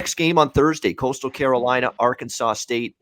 next game on Thursday, Coastal Carolina, Arkansas State.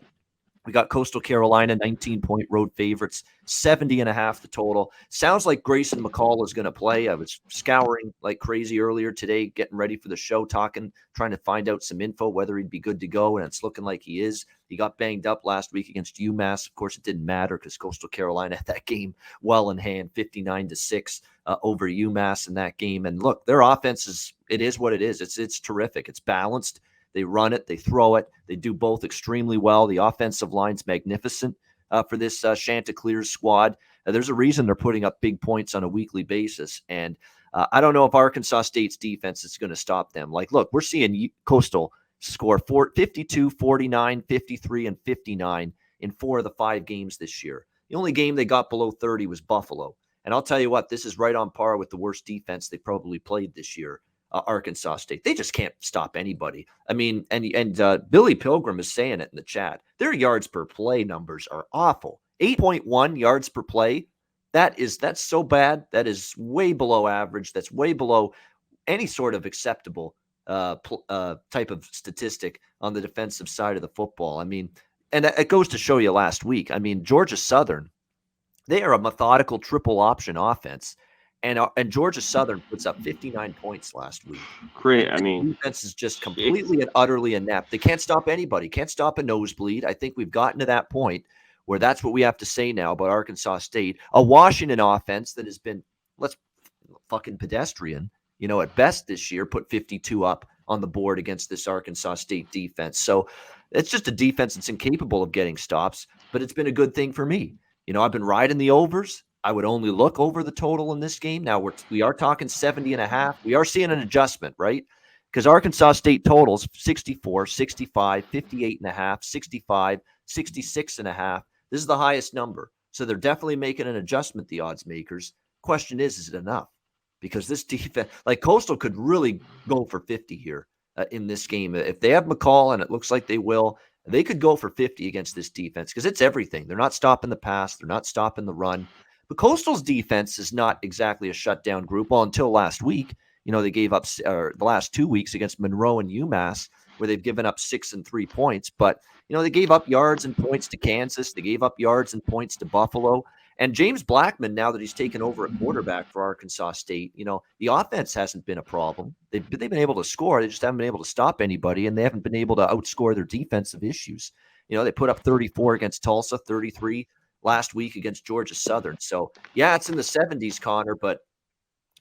We got Coastal Carolina, 19-point road favorites, 70.5 the total. Sounds like Grayson McCall is going to play. I was scouring like crazy earlier today, getting ready for the show, trying to find out some info, whether he'd be good to go, and it's looking like he is. He got banged up last week against UMass. Of course, it didn't matter because Coastal Carolina had that game well in hand, 59-6 over UMass in that game. And look, their offense it is what it is. It's terrific. It's balanced. They run it, they throw it, they do both extremely well. The offensive line's magnificent for this Chanticleers squad. There's a reason they're putting up big points on a weekly basis. And I don't know if Arkansas State's defense is going to stop them. Like, look, we're seeing Coastal score 52, 49, 53, and 59 in 4 of the 5 games this year. The only game they got below 30 was Buffalo. And I'll tell you what, this is right on par with the worst defense they probably played this year. Arkansas State. They just can't stop anybody. I mean, and Billy Pilgrim is saying it in the chat. Their yards per play numbers are awful. 8.1 yards per play. That's so bad. That is way below average. That's way below any sort of acceptable type of statistic on the defensive side of the football. I mean, and it goes to show you last week. I mean, Georgia Southern, they are a methodical triple option offense. And Georgia Southern puts up 59 points last week. Great. I mean, defense is just completely and utterly inept. They can't stop anybody. Can't stop a nosebleed. I think we've gotten to that point where that's what we have to say now about Arkansas State. A Washington offense that has been fucking pedestrian, at best this year, put 52 up on the board against this Arkansas State defense. So it's just a defense that's incapable of getting stops, but it's been a good thing for me. I've been riding the overs. I would only look over the total in this game. Now we are talking 70.5. We are seeing an adjustment, right? Because Arkansas State totals 64, 65, 58.5, 65, 66.5. This is the highest number. So they're definitely making an adjustment, the odds makers. Question is it enough? Because this defense, like Coastal could really go for 50 here in this game. If they have McCall, and it looks like they will, they could go for 50 against this defense because it's everything. They're not stopping the pass. They're not stopping the run. But Coastal's defense is not exactly a shutdown group. Well, until last week, they gave up the last 2 weeks against Monroe and UMass, where they've given up 6 and 3 points. But, they gave up yards and points to Kansas. They gave up yards and points to Buffalo. And James Blackman, now that he's taken over at quarterback for Arkansas State, the offense hasn't been a problem. They've been able to score. They just haven't been able to stop anybody, and they haven't been able to outscore their defensive issues. They put up 34 against Tulsa, 33 last week against Georgia Southern. So, yeah, it's in the 70s, Conor, but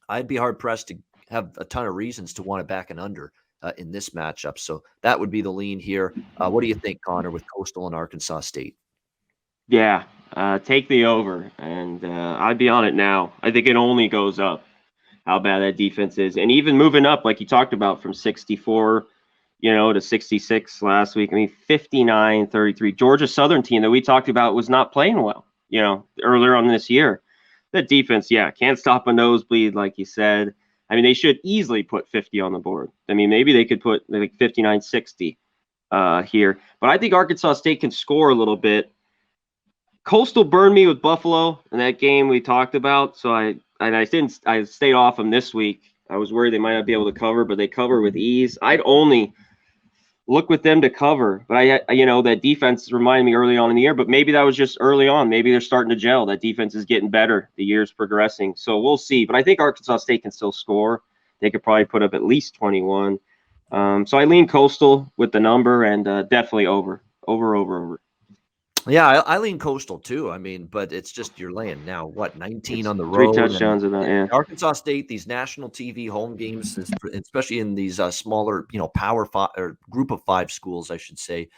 I'd be hard-pressed to have a ton of reasons to want to back an under in this matchup. So that would be the lean here. What do you think, Conor, with Coastal and Arkansas State? Yeah, take the over, and I'd be on it now. I think it only goes up, how bad that defense is. And even moving up, like you talked about, from 64 to 66 last week. I mean, 59-33. Georgia Southern team that we talked about was not playing well, earlier on this year. That defense, can't stop a nosebleed, like you said. I mean, they should easily put 50 on the board. I mean, maybe they could put like 59-60 here. But I think Arkansas State can score a little bit. Coastal burned me with Buffalo in that game we talked about. So I stayed off them this week. I was worried they might not be able to cover, but they cover with ease. I'd only look with them to cover. But that defense reminded me early on in the year, but maybe that was just early on. Maybe they're starting to gel. That defense is getting better. The year's progressing. So we'll see. But I think Arkansas State can still score. They could probably put up at least 21. So I lean Coastal with the number and definitely over. Yeah, I lean Coastal too. I mean, but it's just you're laying now, 19 on the road. 3 touchdowns in that, yeah. Arkansas State, these national TV home games, especially in these smaller, Power 5 or Group of 5 schools, I should say,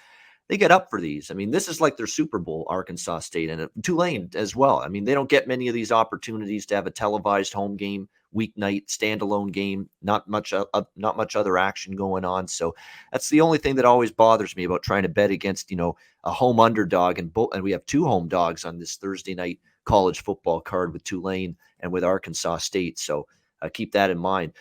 they get up for these. I mean, this is like their Super Bowl, Arkansas State, and Tulane as well. I mean, they don't get many of these opportunities to have a televised home game, weeknight standalone game. Not much other action going on. So that's the only thing that always bothers me about trying to bet against, a home underdog, and we have 2 home dogs on this Thursday night college football card with Tulane and with Arkansas State. So keep that in mind.